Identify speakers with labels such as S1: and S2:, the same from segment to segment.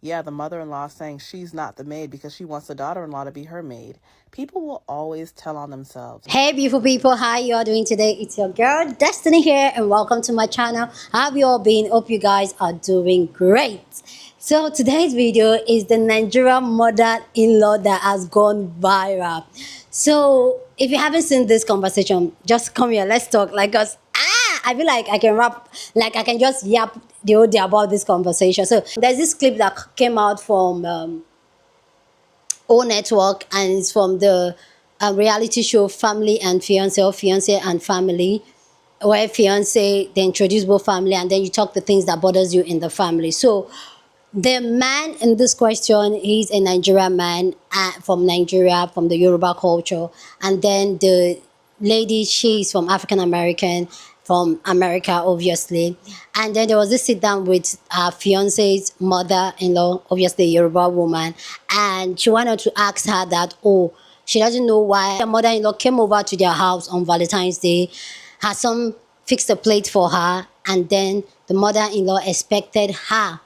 S1: yeah, the mother-in-law saying she's not the maid because she wants the daughter-in-law to be her maid. People will always tell on themselves.
S2: Hey beautiful people, how you all doing today? It's your girl Destiny here and welcome to my channel. How have you all been? Hope you guys are doing great. So today's video is the Nigerian mother-in-law that has gone viral. So if you haven't seen this conversation, just come here, let's talk. Like us, I feel like I can rap, like I can just yap the whole day about this conversation. So there's this clip that came out from O Network, and it's from the reality show Family and Fiancee, or Fiancee and Family, where Fiancee, they introduce both family and then you talk the things that bothers you in the family. So the man in this question, he's a Nigerian man from Nigeria, from the Yoruba culture, and then the lady, she's from African American, from America, obviously. And then there was this sit down with her fiance's mother-in-law, obviously a Yoruba woman, and she wanted to ask her that, oh, she doesn't know why her mother-in-law came over to their house on Valentine's Day. Her son fixed a plate for her, and then the mother-in-law expected her,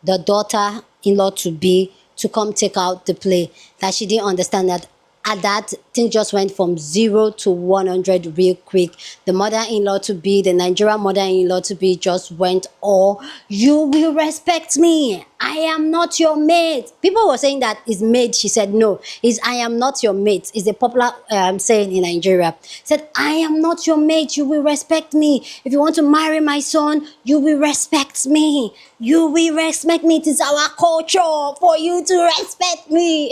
S2: the daughter-in-law to come take out the plate. That she didn't understand that at that thing just went from 0 to 100 real quick. The mother-in-law to be, the Nigerian mother-in-law to be just went, oh, you will respect me. I am not your mate. People were saying that is mate. She said, no, is I am not your mate. Is a popular saying in Nigeria. Said, I am not your mate. You will respect me. If you want to marry my son, you will respect me. You will respect me. It is our culture for you to respect me.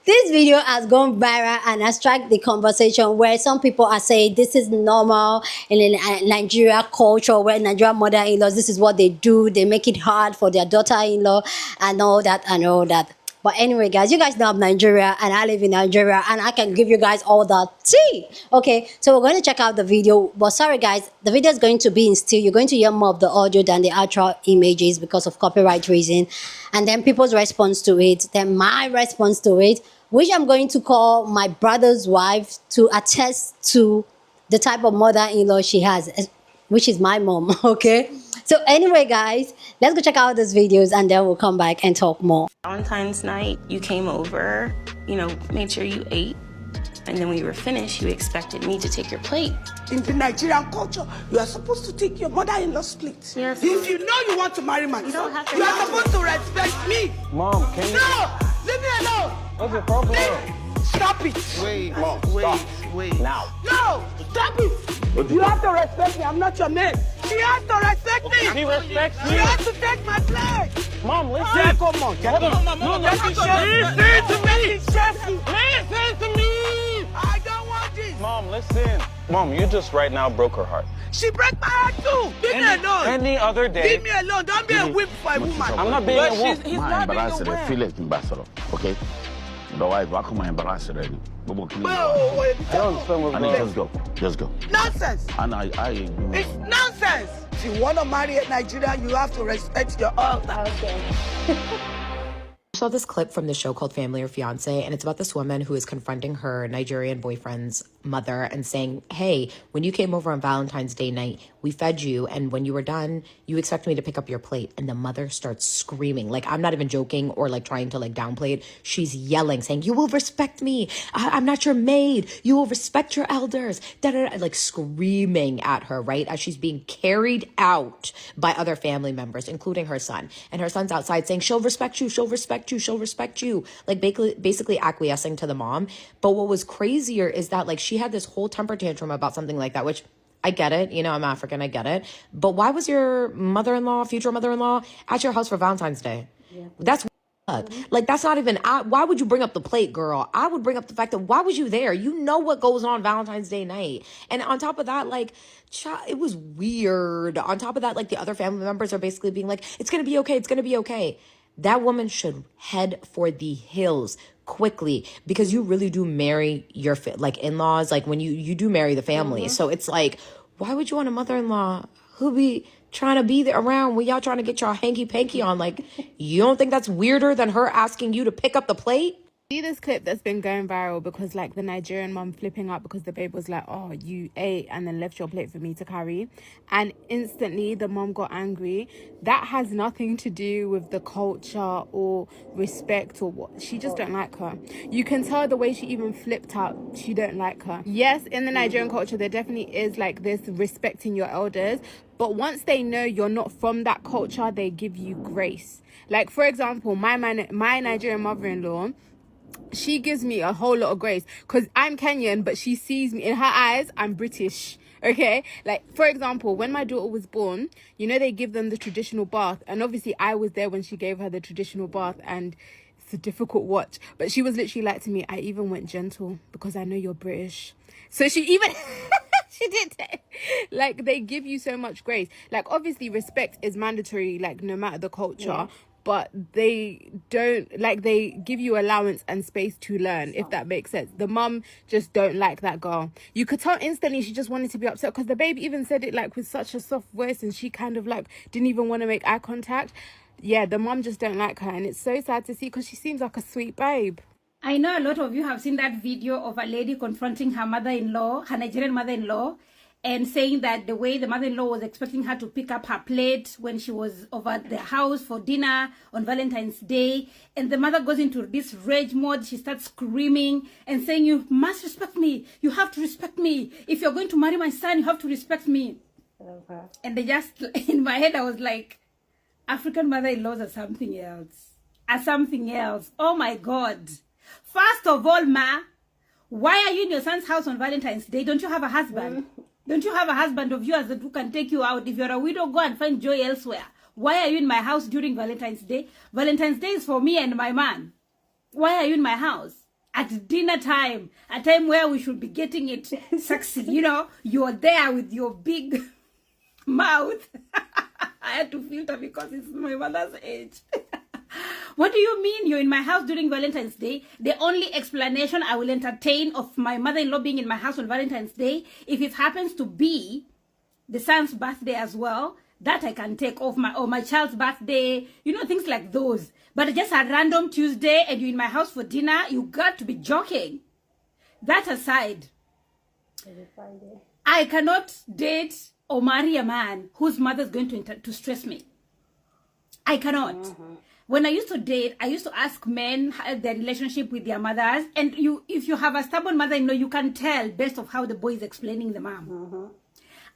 S2: This video has gone viral and has struck the conversation where some people are saying this is normal in Nigeria culture, where Nigerian mother-in-laws, this is what they do. They make it hard for their daughter-in-law and all that and all that. But anyway, guys, you guys know I'm Nigeria and I live in Nigeria and I can give you guys all that tea. Okay, so we're going to check out the video. But sorry, guys, the video is going to be in still. You're going to hear more of the audio than the actual images because of copyright reason. And then people's response to it, then my response to it, which I'm going to call my brother's wife to attest to the type of mother-in-law she has, which is my mom, okay? So anyway, guys, let's go check out those videos and then we'll come back and talk more.
S3: Valentine's night, you came over, you know, made sure you ate, and then when you were finished, you expected me to take your plate.
S4: In the Nigerian culture, you are supposed to take your mother-in-law's plate.
S3: Yes.
S4: If you know you want to marry my son,
S3: have to
S4: you are supposed to respect me.
S5: Mom, can you?
S4: No! Leave me alone!
S5: What's your problem?
S4: Stop it!
S5: Wait,
S4: Mom,
S5: wait. Now.
S4: No! Stop it! You have to respect me. I'm not your man. She has to respect me.
S5: She respects
S4: She
S5: me.
S4: has to take my plate.
S5: Mom, listen.
S4: Yeah, come on.
S5: Hold on. No,
S4: Listen to me. Listen
S5: to me.
S4: I don't want this.
S5: Mom, listen. Mom, you just right now broke her heart.
S4: She broke my heart too. Leave me alone.
S5: Any other day.
S4: Leave me alone. Don't be a whip for a woman.
S5: I'm not being a woman.
S3: He's not being a
S6: Embarrassed, feel it ambassador, okay? The wife, I come embarrassed already.
S4: Whoa,
S5: I don't understand what's
S6: And
S5: going on.
S6: just go.
S4: Nonsense.
S6: And
S4: It's nonsense. If you want to marry a Nigerian, you have to respect your elder.
S7: I saw this clip from the show called Family or Fiancee, and it's about this woman who is confronting her Nigerian boyfriend's mother and saying, hey, when you came over on Valentine's Day night, we fed you, and when you were done, you expect me to pick up your plate. And the mother starts screaming. Like, I'm not even joking or like trying to like downplay it. She's yelling, saying, you will respect me. I'm not your maid. You will respect your elders. Da-da-da. Like screaming at her, right? As she's being carried out by other family members, including her son. And her son's outside saying, she'll respect you. She'll respect you. She'll respect you. Like basically acquiescing to the mom. But what was crazier is that like she had this whole temper tantrum about something like that, which I get it. You know, I'm African. I get it. But why was your mother-in-law, future mother-in-law, at your house for Valentine's Day? Yeah. That's like, that's not even, why would you bring up the plate, girl? I would bring up the fact that why was you there? You know what goes on Valentine's Day night. And on top of that, like, it was weird. On top of that, like the other family members are basically being like, it's going to be okay. It's going to be okay. That woman should head for the hills quickly, because you really do marry your like in-laws. Like when you do marry the family. So it's like, why would you want a mother-in-law who be trying to be there around when y'all trying to get y'all hanky-panky on? Like, you don't think that's weirder than her asking you to pick up the plate?
S8: See this clip that's been going viral because like the Nigerian mum flipping up because the babe was like, oh, you ate and then left your plate for me to carry, and instantly the mum got angry. That has nothing to do with the culture or respect or what. She just don't like her. You can tell the way she even flipped out, she don't like her. Yes, in the Nigerian culture there definitely is like this respecting your elders, but once they know you're not from that culture, they give you grace. Like for example, my Nigerian mother-in-law, she gives me a whole lot of grace because I'm Kenyan, but she sees me, in her eyes I'm British. Okay, like for example, when my daughter was born, you know, they give them the traditional bath, and obviously I was there when she gave her the traditional bath, and it's a difficult watch, but she was literally like to me, I even went gentle because I know you're British. So she even she did like, they give you so much grace. Like obviously respect is mandatory, like no matter the culture, but they don't, like, they give you allowance and space to learn, if that makes sense. The mum just don't like that girl. You could tell instantly she just wanted to be upset because the baby even said it like with such a soft voice, and she kind of like didn't even want to make eye contact. Yeah, the mum just don't like her, and it's so sad to see because she seems like a sweet babe.
S9: I know a lot of you have seen that video of a lady confronting her mother-in-law, her Nigerian mother-in-law, and saying that the way the mother-in-law was expecting her to pick up her plate when she was over at the house for dinner on Valentine's Day, and the mother goes into this rage mode. She starts screaming and saying, you must respect me. You have to respect me. If you're going to marry my son, you have to respect me. Okay. And they just, in my head, I was like, African mother-in-laws are something else. Are something else. Oh my God. First of all, ma, why are you in your son's house on Valentine's Day? Don't you have a husband? Don't you have a husband of yours that who can take you out? If you're a widow, go and find joy elsewhere. Why are you in my house during Valentine's Day? Valentine's Day is for me and my man. Why are you in my house? At dinner time, a time where we should be getting it sexy, you know? You're there with your big mouth. I had to filter because it's my mother's age. What do you mean you're in my house during Valentine's Day? The only explanation I will entertain of my mother-in-law being in my house on Valentine's Day, if it happens to be the son's birthday as well, that I can take off, my child's birthday, you know, things like those. But just a random Tuesday and you're in my house for dinner, you got to be joking. That aside, I cannot date or marry a man whose mother's going to stress me. I cannot. When I used to date, I used to ask men their relationship with their mothers. And if you have a stubborn mother-in-law, you can tell based on how the boy is explaining the mom.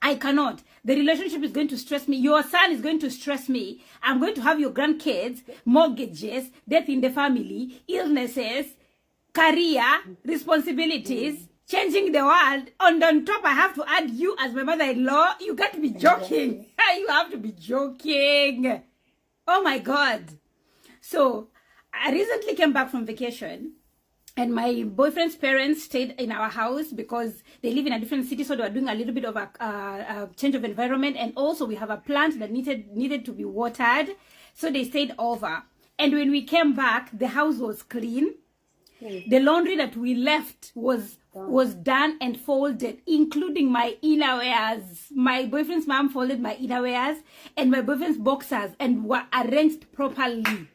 S9: I cannot. The relationship is going to stress me. Your son is going to stress me. I'm going to have your grandkids, mortgages, death in the family, illnesses, career, responsibilities, changing the world. And on top, I have to add you as my mother-in-law. You got to be joking. You have to be joking. Oh my God. So I recently came back from vacation, and my boyfriend's parents stayed in our house because they live in a different city. So they were doing a little bit of a change of environment. And also we have a plant that needed to be watered. So they stayed over. And when we came back, the house was clean. The laundry that we left was done and folded, including my innerwears. My boyfriend's mom folded my innerwears and my boyfriend's boxers and were arranged properly.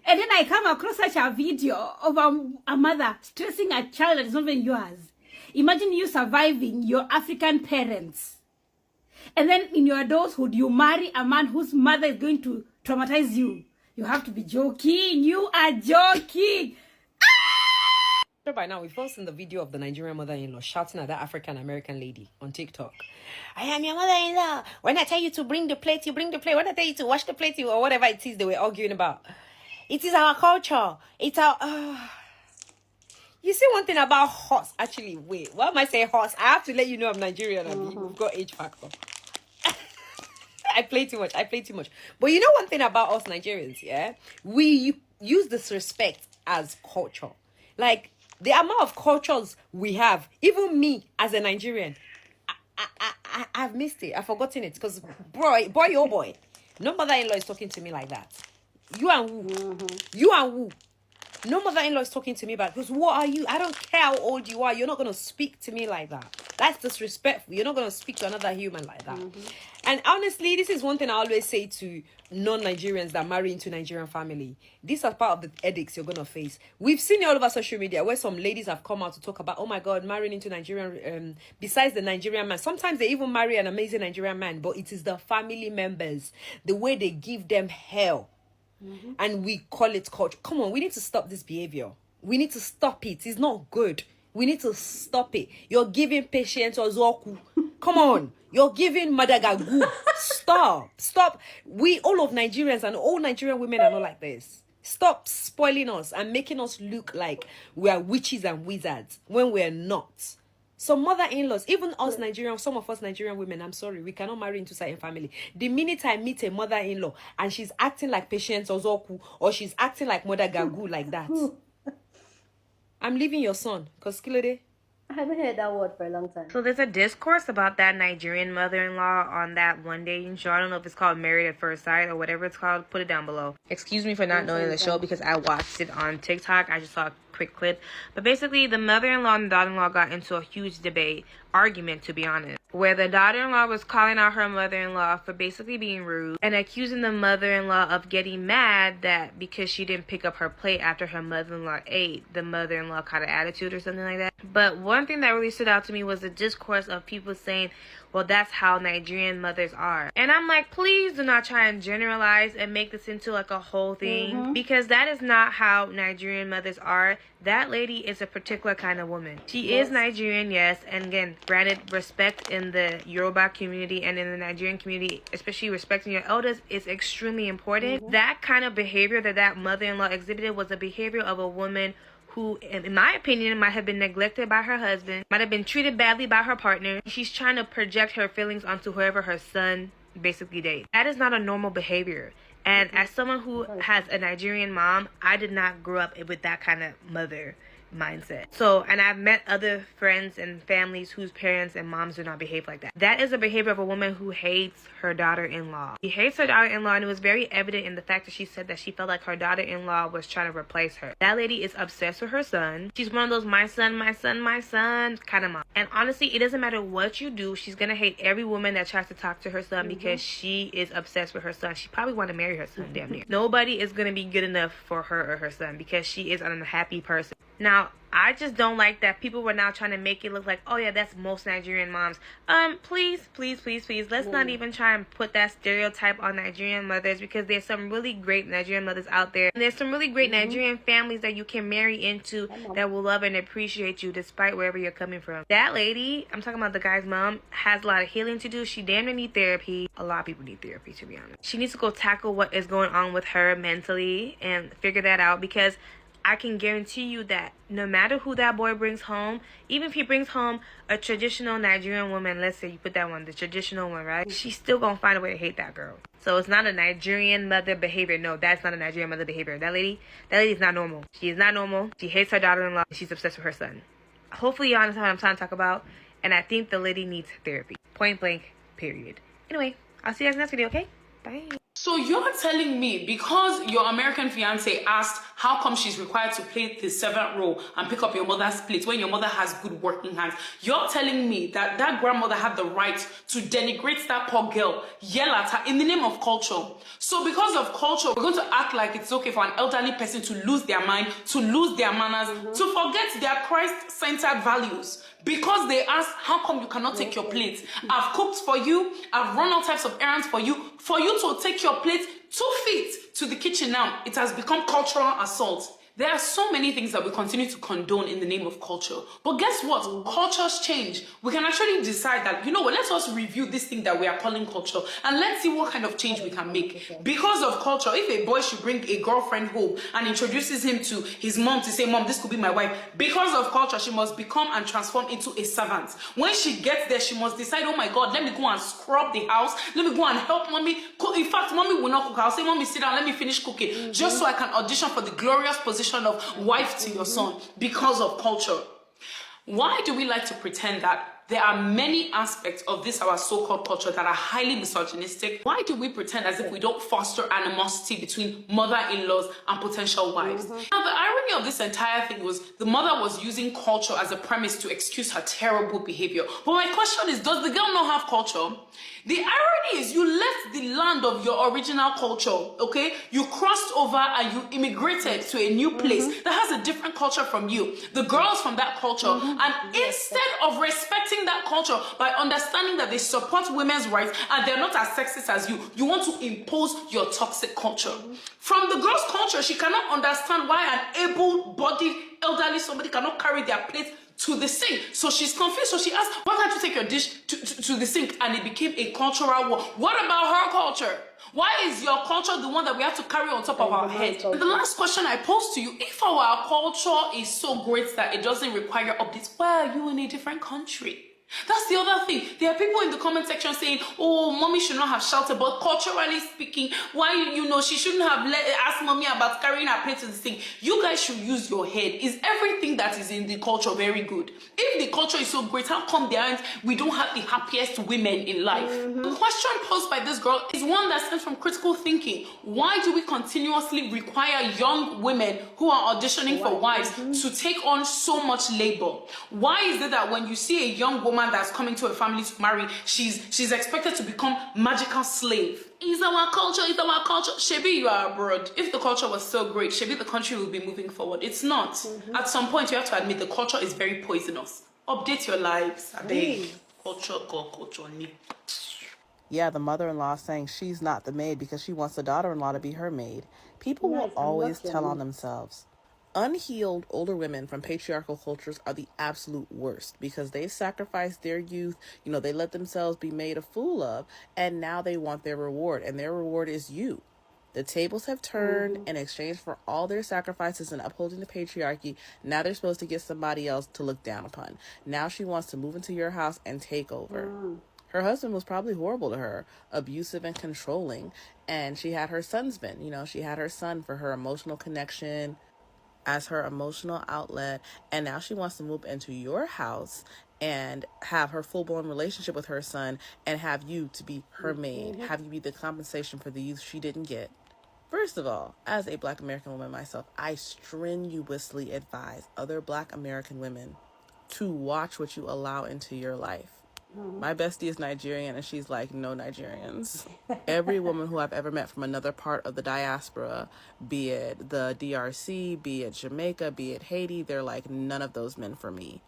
S9: And then I come across such a video of a mother stressing a child that is not even yours. Imagine you surviving your African parents. And then in your adulthood, you marry a man whose mother is going to traumatize you. You have to be joking. You are joking.
S10: By now, we've all seen the video of the Nigerian mother-in-law shouting at that African-American lady on TikTok. I am your mother-in-law. When I tell you to bring the plate, you bring the plate. When I tell you to wash the plate, or whatever it is they were arguing about. It is our culture. It's our... You see one thing about horse. Actually, wait. Why am I saying horse? I have to let you know I'm Nigerian. We've got age factor. I play too much. But you know one thing about us Nigerians, yeah? We use disrespect as culture. Like, the amount of cultures we have, even me as a Nigerian, I've missed it. I've forgotten it. Because, boy, no mother-in-law is talking to me like that. You and who? You and who? No mother-in-law is talking to me about, because what are you? I don't care how old you are. You're not going to speak to me like that. That's disrespectful. You're not going to speak to another human like that. And honestly, this is one thing I always say to non-Nigerians that marry into Nigerian family. These are part of the edicts you're going to face. We've seen it all over social media where some ladies have come out to talk about, oh my God, marrying into Nigerian, besides the Nigerian man. Sometimes they even marry an amazing Nigerian man, but it is the family members, the way they give them hell. And we call it culture. Come on, we need to stop this behavior. We need to stop it. It's not good. We need to stop it. You're giving patients Ozoku. Come on. You're giving Madagagu. Stop. We, all of Nigerians and all Nigerian women are not like this. Stop spoiling us and making us look like we are witches and wizards when we're not. Some mother-in-laws, even us Nigerian, some of us Nigerian women, I'm sorry, we cannot marry into certain family. The minute I meet a mother-in-law and she's acting like Patience Ozoku or she's acting like Mother Gagu like that, I'm leaving your son. Because Kilode,
S2: I haven't heard that word for a long time.
S7: So there's a discourse about that Nigerian mother-in-law on that one dating show. I don't know if it's called Married at First Sight or whatever it's called. Put it down below. Excuse me for not knowing the show because I watched it on TikTok. I just saw a quick clip. But basically, the mother-in-law and the daughter-in-law got into a huge argument, to be honest, where the daughter-in-law was calling out her mother-in-law for basically being rude and accusing the mother-in-law of getting mad that because she didn't pick up her plate after her mother-in-law ate, the mother-in-law caught an attitude or something like that. But one thing that really stood out to me was the discourse of people saying, well, that's how Nigerian mothers are. And I'm like, please do not try and generalize and make this into like a whole thing, because that is not how Nigerian mothers are. That lady is a particular kind of woman. She is Nigerian, yes, and again, granted, respect in the Yoruba community and in the Nigerian community, especially respecting your elders, is extremely important. That kind of behavior that mother-in-law exhibited was a behavior of a woman who, in my opinion, might have been neglected by her husband, might have been treated badly by her partner. She's trying to project her feelings onto whoever her son basically dates. That is not a normal behavior. And as someone who has a Nigerian mom, I did not grow up with that kind of mother mindset. So, and I've met other friends and families whose parents and moms do not behave like that. That is a behavior of a woman who hates her daughter-in-law. She hates her daughter-in-law, and it was very evident in the fact that she said that she felt like her daughter-in-law was trying to replace her. That lady is obsessed with her son. She's one of those my son kind of mom. And honestly, it doesn't matter what you do, she's gonna hate every woman that tries to talk to her son because she is obsessed with her son. She probably want to marry her son, damn near. Nobody is gonna be good enough for her or her son because she is an unhappy person. Now, I just don't like that people were now trying to make it look like, oh yeah, that's most Nigerian moms. Please, let's not even try and put that stereotype on Nigerian mothers, because there's some really great Nigerian mothers out there. And there's some really great Nigerian families that you can marry into that will love and appreciate you despite wherever you're coming from. That lady, I'm talking about the guy's mom, has a lot of healing to do. She damn near need therapy. A lot of people need therapy, to be honest. She needs to go tackle what is going on with her mentally and figure that out, because I can guarantee you that no matter who that boy brings home, even if he brings home a traditional Nigerian woman, let's say you put that one, the traditional one, right? She's still gonna find a way to hate that girl. So it's not a Nigerian mother behavior. No, that's not a Nigerian mother behavior. That lady is not normal. She is not normal. She hates her daughter-in-law. She's obsessed with her son. Hopefully you understand what I'm trying to talk about. And I think the lady needs therapy. Point blank, period. Anyway, I'll see you guys in the next video, okay? Bye.
S11: So you're telling me because your American fiance asked how come she's required to play the servant role and pick up your mother's plate when your mother has good working hands, you're telling me that that grandmother had the right to denigrate that poor girl, yell at her in the name of culture. So because of culture, we're going to act like it's okay for an elderly person to lose their mind, to lose their manners, to forget their Christ-centered values. Because they asked, how come you cannot take your plate? I've cooked for you. I've run all types of errands for you to take your plate 2 feet to the kitchen now. It has become cultural assault. There are so many things that we continue to condone in the name of culture. But guess what? Cultures change. We can actually decide that, you know what, let's also review this thing that we are calling culture and let's see what kind of change we can make. Because of culture, if a boy should bring a girlfriend home and introduces him to his mom to say, Mom, this could be my wife. Because of culture, she must become and transform into a servant. When she gets there, she must decide, oh my God, let me go and scrub the house. Let me go and help mommy cook. In fact, mommy will not cook. I'll say, Mommy, sit down, let me finish cooking. Just so I can audition for the glorious position of wife to your son, because of culture. Why do we like to pretend that there are many aspects of this our so-called culture that are highly misogynistic. Why do we pretend as if we don't foster animosity between mother-in-laws and potential wives? Now, the irony of this entire thing was the mother was using culture as a premise to excuse her terrible behavior. But my question is, does the girl not have culture? The irony is you left the land of your original culture, okay? You crossed over and you immigrated to a new place that has a different culture from you. The girls from that culture. And instead of respecting that culture by understanding that they support women's rights and they're not as sexist as you, you want to impose your toxic culture. From the girl's culture, she cannot understand why an able-bodied elderly somebody cannot carry their plate to the sink. So she's confused. So she asked, why can't you take your dish to the sink? And it became a cultural war. What about her culture? Why is your culture the one that we have to carry on top of our head? And the last question I pose to you, if our culture is so great that it doesn't require updates, why are you in a different country? That's the other thing. There are people in the comment section saying, oh, mommy should not have shouted, but culturally speaking, why, she shouldn't have asked mommy about carrying her plate to the sink. You guys should use your head. Is everything that is in the culture very good? If the culture is so great, how come we don't have the happiest women in life? The question posed by this girl is one that stems from critical thinking. Why do we continuously require young women who are auditioning for wives to take on so much labor? Why is it that when you see a young woman that's coming to a family to marry, she's expected to become magical slave? It's our culture, it's our culture. Shebi, you are abroad. If the culture was so great, Shebi, the country will be moving forward. It's not. At some point, you have to admit the culture is very poisonous. Update your lives. Culture.
S1: Yeah, the mother-in-law saying she's not the maid because she wants the daughter-in-law to be her maid. People will always tell on themselves. Unhealed older women from patriarchal cultures are the absolute worst because they sacrificed their youth, they let themselves be made a fool of, and now they want their reward, and their reward is you. The tables have turned in exchange for all their sacrifices and upholding the patriarchy. Now they're supposed to get somebody else to look down upon. Now she wants to move into your house and take over. Her husband was probably horrible to her, abusive and controlling, and she had her husband. She had her son for her emotional connection, as her emotional outlet, and now she wants to move into your house and have her full-blown relationship with her son and have you to be her maid, have you be the compensation for the youth she didn't get. First of all, as a Black American woman myself, I strenuously advise other Black American women to watch what you allow into your life. My bestie is Nigerian, and she's like, no Nigerians. Every woman who I've ever met from another part of the diaspora, be it the DRC, be it Jamaica, be it Haiti, they're like, none of those men for me.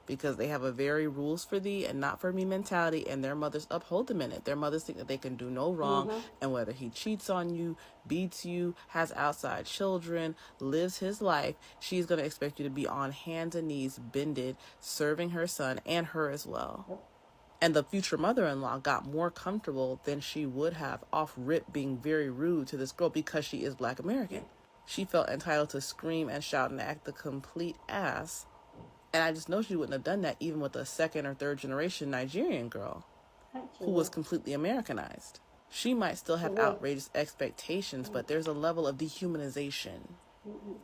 S1: Because they have a very rules for thee and not for me mentality, and their mothers uphold them in it. Their mothers think that they can do no wrong, and whether he cheats on you, beats you, has outside children, lives his life, she's going to expect you to be on hands and knees, bended, serving her son and her as well. And the future mother-in-law got more comfortable than she would have off rip being very rude to this girl because she is Black American. She felt entitled to scream and shout and act the complete ass. And I just know she wouldn't have done that even with a second or third generation Nigerian girl who was completely Americanized. She might still have outrageous expectations, but there's a level of dehumanization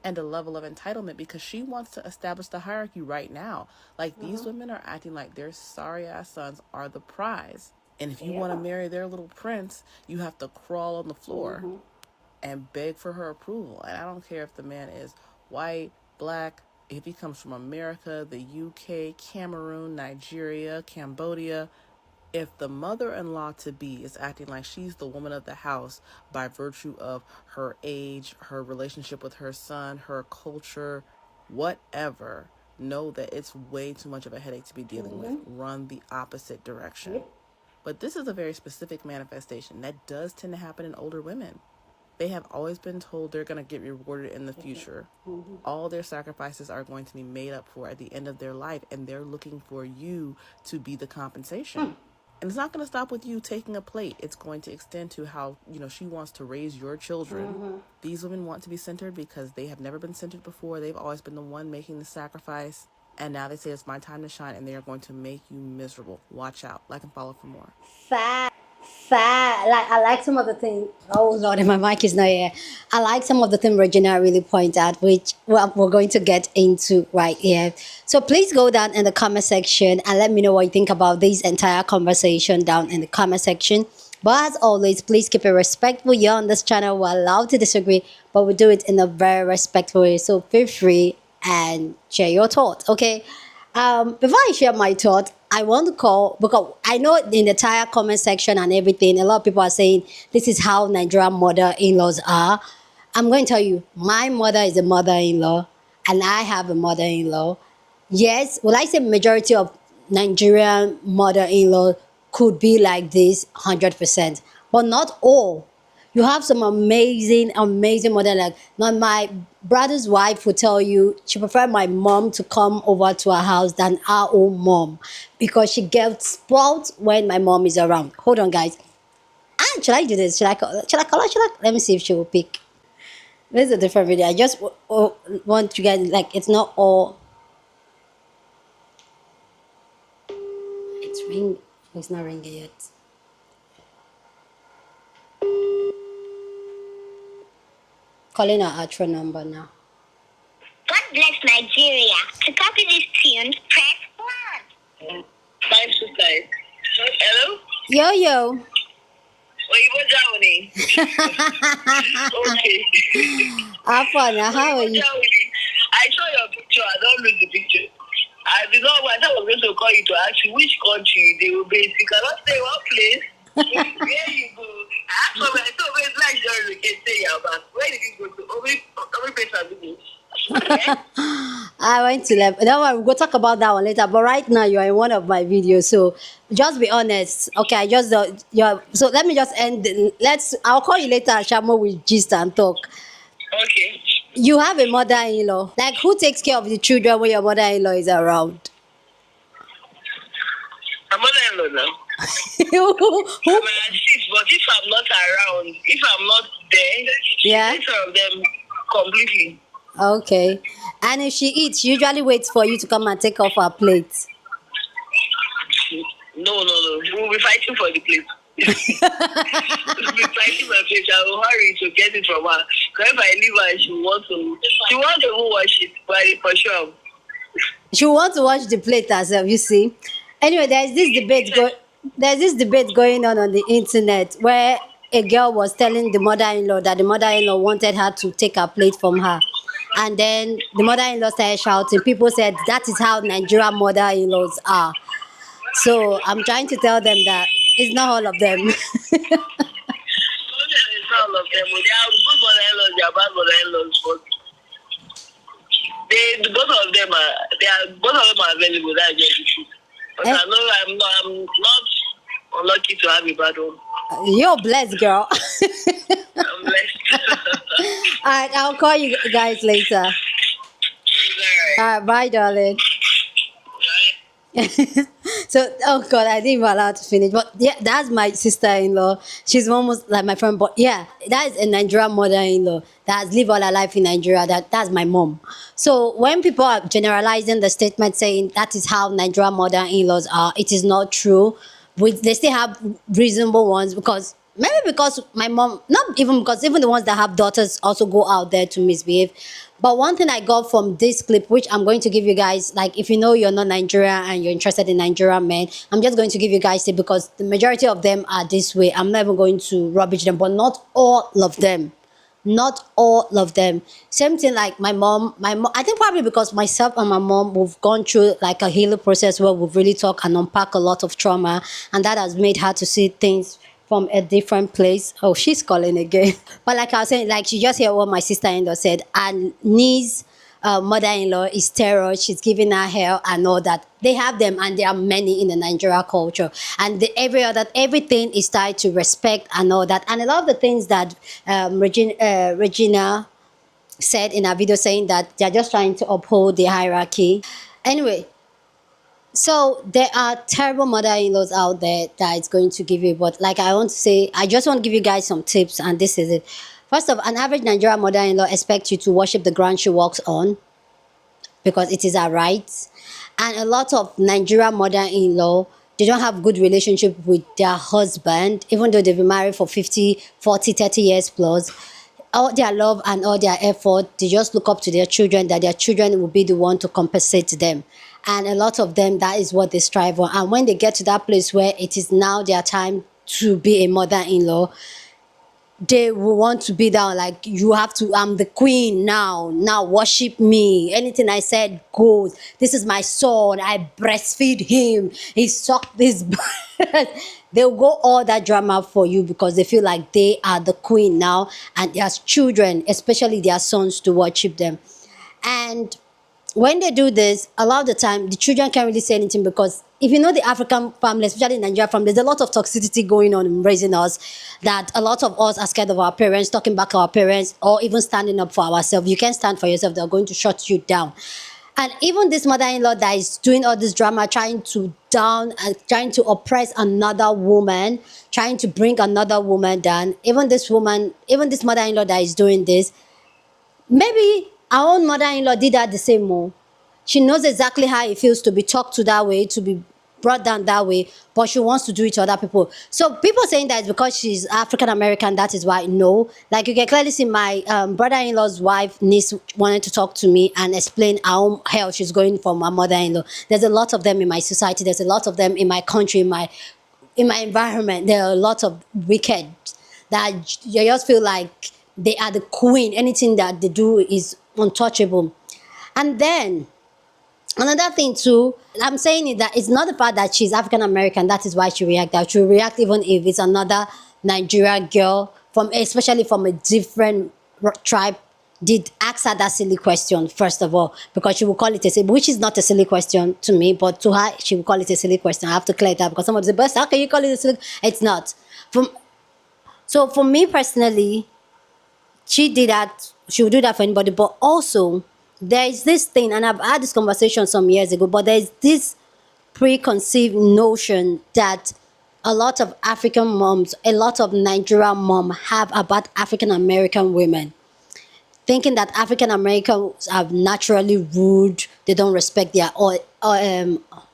S1: and a level of entitlement because she wants to establish the hierarchy right now. Like, these women are acting like their sorry-ass sons are the prize. And if you want to marry their little prince, you have to crawl on the floor and beg for her approval. And I don't care if the man is white, Black, if he comes from America, the UK, Cameroon, Nigeria, Cambodia. If the mother-in-law-to-be is acting like she's the woman of the house by virtue of her age, her relationship with her son, her culture, whatever, know that it's way too much of a headache to be dealing with. Run the opposite direction. But this is a very specific manifestation that does tend to happen in older women. They have always been told they're going to get rewarded in the future. All their sacrifices are going to be made up for at the end of their life, and they're looking for you to be the compensation. And it's not going to stop with you taking a plate. It's going to extend to how, she wants to raise your children. These women want to be centered because they have never been centered before. They've always been the one making the sacrifice. And now they say it's my time to shine, and they are going to make you miserable. Watch out. Like and follow for more.
S2: fat. Like I like some of the things. Oh Lord, my mic is not here. I like some of the things Regina really pointed out, which we're going to get into right here. So please go down in the comment section and let me know what you think about this entire conversation down in the comment section. But as always, please keep it respectful. You're on this channel. We're allowed to disagree, but we do it in a very respectful way. So feel free and share your thoughts. Okay. Before I share my thought, I want to call, because I know in the entire comment section and everything, a lot of people are saying this is how Nigerian mother-in-laws are. I'm going to tell you, my mother is a mother-in-law and I have a mother-in-law. Yes, well, I say majority of Nigerian mother-in-law could be like this 100%, but not all. You have some amazing mother. Like, not my brother's wife will tell you she prefer my mom to come over to her house than our own mom because she gets spoiled when my mom is around. Hold on, guys. Should I do this? Should I call her? Let me see if she will pick. This is a different video. I just want you guys, like, it's not all. It's ring. It's not ringing yet. Calling her actual number now.
S12: God bless Nigeria. To copy this tune, press 1. 5 sister. Hello?
S2: Yo.
S12: Johnny. Okay.
S2: Afana, how are you?
S12: I saw your picture. I don't know the picture. I did not want. I was going to call you to ask you which country they will be. You cannot say what place. Where you go? I asked for my so it's like you're you can say about where did you go to? Every place I do.
S2: I went to that one. We'll talk about that one later. But right now, you are in one of my videos, so just be honest. Okay, I just so let me just end. I'll call you later, Shamo, with gist and talk.
S12: Okay.
S2: You have a mother-in-law. Like, who takes care of the children when your mother-in-law is around?
S12: My mother-in-law now.
S2: who?
S12: I'm an assist, but if I'm not around, if I'm not there,
S2: yeah,
S12: she takes care of them completely.
S2: Okay. And if she eats, she usually waits for you to come and take off her plate.
S12: No. We'll be fighting for the plate. We'll be fighting for the plate. I will hurry to get it from her. Because if I leave her, she wants to wash it, but for sure.
S2: She wants to wash the plate herself, you see. Anyway, there's this debate going on the internet where a girl was telling the mother-in-law that the mother-in-law wanted her to take her plate from her. And then the mother-in-law started shouting. People said that is how Nigerian mother-in-laws are. So I'm trying to tell them that it's not all of them.
S12: It's not all of them. They are good mother-in-laws, they are bad mother-in-laws. But both of them are available. That's just the truth. But I know I'm not unlucky to have a bad one.
S2: You're blessed, girl.
S12: I'm blessed.
S2: Alright, I'll call you guys later. Alright, bye, darling. So, oh God, I didn't even allow to finish. But yeah, that's my sister-in-law. She's almost like my friend. But yeah, that is a Nigerian mother-in-law that has lived all her life in Nigeria. That's my mom. So when people are generalizing the statement saying that is how Nigerian mother-in-laws are, it is not true. They still have reasonable ones because my mom, not even because even the ones that have daughters also go out there to misbehave. But one thing I got from this clip, which I'm going to give you guys, like if you know you're not Nigerian and you're interested in Nigerian men, I'm just going to give you guys it because the majority of them are this way. I'm not even going to rubbish them, but not all of them. Not all of them. Same thing like my mom, I think probably because myself and my mom, we've gone through like a healing process where we've really talked and unpacked a lot of trauma, and that has made her to see things from a different place. Oh, she's calling again. But like I was saying, like she just heard what my sister-in-law said, and niece mother-in-law is terror. She's giving her hell and all that. They have them, and there are many in the Nigeria culture, and everything is tied to respect and all that. And a lot of the things that Regina said in her video, saying that they're just trying to uphold the hierarchy. Anyway, so there are terrible mother-in-laws out there that it's going to give you, but like I want to say, I just want to give you guys some tips, and this is it. First of all, an average Nigerian mother-in-law expects you to worship the ground she walks on because it is her right. And a lot of Nigerian mother-in-law they don't have good relationship with their husband, even though they've been married for 50, 40, 30 years plus. All their love and all their effort, they just look up to their children, that their children will be the one to compensate them. And a lot of them, that is what they strive for. And when they get to that place where it is now their time to be a mother-in-law, they will want to be down, like, you have to, I'm the queen now worship me, anything I said goes, this is my son, I breastfeed him, he sucked this breast. They'll go all that drama for you because they feel like they are the queen now, and their children, especially their sons, to worship them. And when they do this, a lot of the time, the children can't really say anything, because if you know the African family, especially in Nigeria family, there's a lot of toxicity going on in raising us, that a lot of us are scared of our parents, talking back to our parents, or even standing up for ourselves. You can't stand for yourself, they're going to shut you down. And even this mother-in-law that is doing all this drama, trying to oppress another woman, trying to bring another woman down, even this mother-in-law that is doing this, maybe our own mother-in-law did that the same more. She knows exactly how it feels to be talked to that way, to be brought down that way, but she wants to do it to other people. So people saying that it's because she's African-American, that is why. No. Like, you can clearly see my brother-in-law's wife, niece, wanted to talk to me and explain how hell she's going for my mother-in-law. There's a lot of them in my society. There's a lot of them in my country, in my environment. There are a lot of wicked that you just feel like they are the queen. Anything that they do is untouchable. And then another thing too, I'm saying is that it's not the fact that she's African American, that is why she reacts. That she will react even if it's another Nigerian girl, especially from a different tribe, did ask her that silly question, first of all, because she will call it a silly, which is not a silly question to me, but to her, she will call it a silly question. I have to clear that, because somebody says, how can you call it a silly? It's not. So for me personally, she did that. She would do that for anybody. But also, there is this thing, and I've had this conversation some years ago, but there is this preconceived notion that a lot of African moms, a lot of Nigerian moms have about African American women, thinking that African Americans are naturally rude, they don't respect their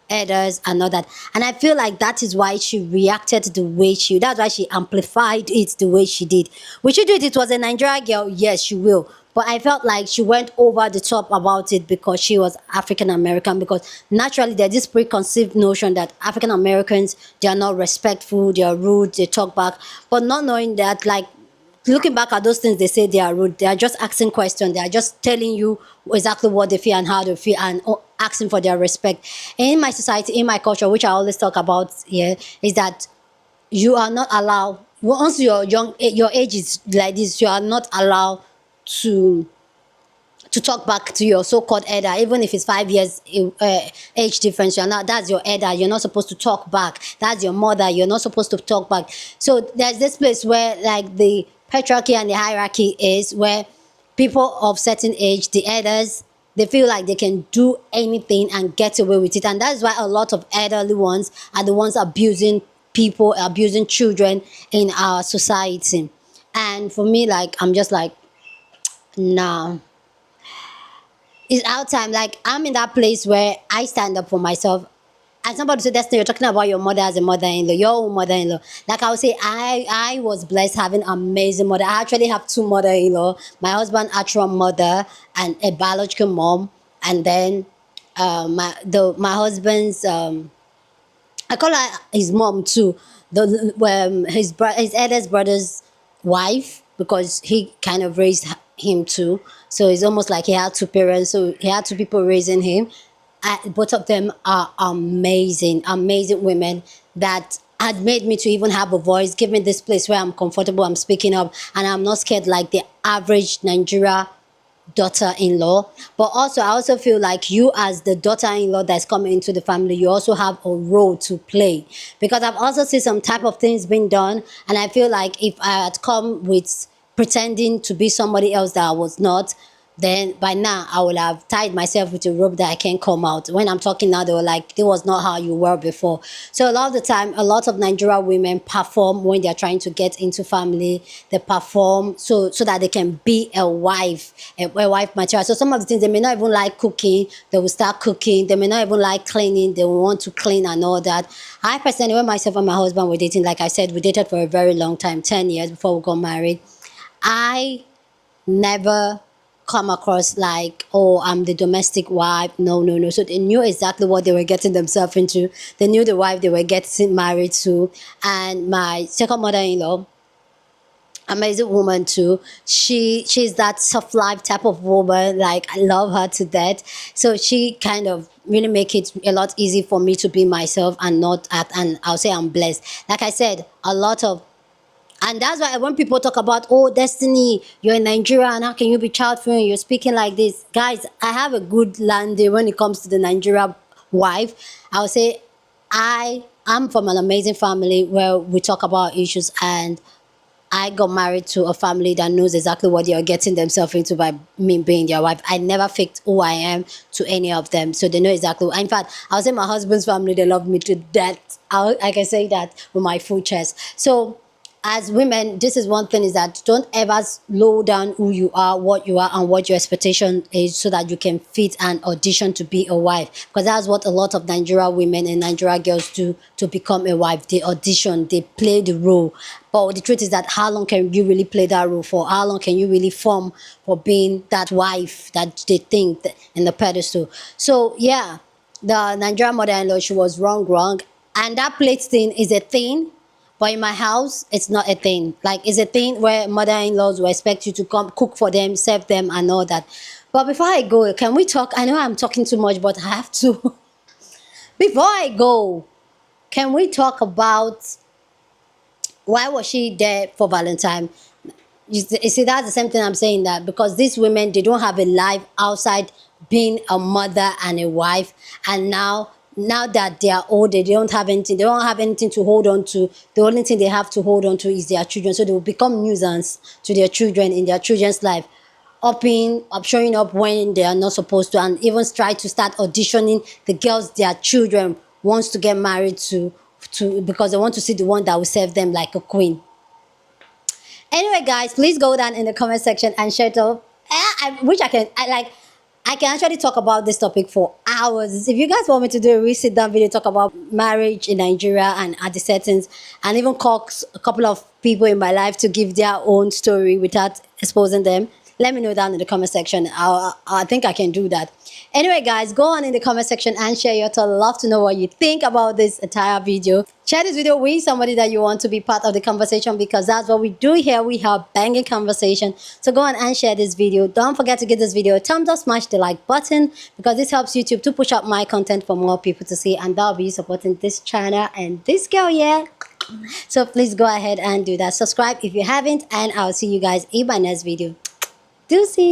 S2: elders and all that. And I feel like that is why she reacted the way that's why she amplified it the way she did. Would she do it? It was a Nigerian girl, yes, she will. But I felt like she went over the top about it because she was African American, because naturally there's this preconceived notion that African Americans, they are not respectful, they are rude, they talk back, but not knowing that, like, looking back at those things, they say they are rude. They are just asking questions. They are just telling you exactly what they feel and how they feel, and asking for their respect. In my society, in my culture, which I always talk about here, is that you are not allowed, once you're young, your age is like this, you are not allowed to talk back to your so-called elder, even if it's 5 years age difference. You're not, that's your elder, you're not supposed to talk back. That's your mother, you're not supposed to talk back. So there's this place where, like, the patriarchy and the hierarchy is, where people of certain age, the elders, they feel like they can do anything and get away with it. And that's why a lot of elderly ones are the ones abusing people, abusing children in our society. And for me, like, I'm just like, nah. It's our time. Like, I'm in that place where I stand up for myself. And somebody said, Destiny, you're talking about your mother as a mother-in-law, your own mother-in-law. Like, I would say, I was blessed having amazing mother. I actually have two mother-in-law. My husband, actual mother, and a biological mom. And then my husband's, I call her his mom too. His eldest brother's wife, because he kind of raised him too. So it's almost like he had two parents. So he had two people raising him. Both of them are amazing, amazing women that had made me to even have a voice, give me this place where I'm comfortable, I'm speaking up, and I'm not scared like the average Nigeria daughter-in-law. But also, I also feel like you, as the daughter-in-law that's coming into the family, you also have a role to play, because I've also seen some type of things being done, and I feel like if I had come with pretending to be somebody else that I was not, then by now I would have tied myself with a rope that I can't come out. When I'm talking now, they were like, it was not how you were before. So a lot of the time, a lot of Nigerian women perform when they're trying to get into family. They perform so that they can be a wife material. So some of the things, they may not even like cooking, they will start cooking. They may not even like cleaning, they will want to clean and all that. I personally, when myself and my husband were dating, like I said, we dated for a very long time, 10 years before we got married. I never come across like, oh, I'm the domestic wife. No. So they knew exactly what they were getting themselves into. They knew the wife they were getting married to. And my second mother-in-law, amazing woman too. She's that soft life type of woman. Like, I love her to death. So she kind of really make it a lot easy for me to be myself and not act. And I'll say I'm blessed. Like I said, a lot of. And that's why when people talk about, oh, Destiny, you're in Nigeria, and how can you be child-free? You're speaking like this. Guys, I have a good landing when it comes to the Nigeria wife. I'll say I'm from an amazing family where we talk about issues, and I got married to a family that knows exactly what they are getting themselves into by me being their wife. I never faked who I am to any of them. So they know exactly. In fact, I'll say my husband's family, they love me to death. I can say that with my full chest. So as women, this is one thing, is that don't ever slow down who you are, what you are, and what your expectation is, so that you can fit an audition to be a wife. Because that's what a lot of Nigeria women and Nigeria girls do to become a wife. They audition, they play the role. But the truth is that how long can you really play that role for? How long can you really form for being that wife that they think in the pedestal? So yeah, the Nigerian mother-in-law, she was wrong. And that plate thing is a thing. But in my house, it's not a thing. Like, it's a thing where mother-in-laws will expect you to come cook for them, serve them, and all that. But before I go, can we talk? I know I'm talking too much, but I have to. Before I go, can we talk about why was she there for Valentine? You see, that's the same thing I'm saying, that because these women, they don't have a life outside being a mother and a wife. And now that they are older, they don't have anything to hold on to. The only thing they have to hold on to is their children. So they will become nuisance to their children in their children's life, showing up when they are not supposed to, and even try to start auditioning the girls their children wants to get married to because they want to see the one that will serve them like a queen. Anyway, guys, please go down in the comment section and share it up. I can actually talk about this topic for hours. If you guys want me to do a real sit down video, talk about marriage in Nigeria and at the settings, and even call a couple of people in my life to give their own story without exposing them, let me know down in the comment section. I think I can do that. Anyway, guys, go on in the comment section and share your thoughts. I'd love to know what you think about this entire video. Share this video with somebody that you want to be part of the conversation, because that's what we do here. We have banging conversation. So go on and share this video. Don't forget to give this video a thumbs up, smash the like button, because this helps YouTube to push up my content for more people to see, and that'll be supporting this channel and this girl, yeah. So please go ahead and do that. Subscribe if you haven't, and I'll see you guys in my next video. Deuces.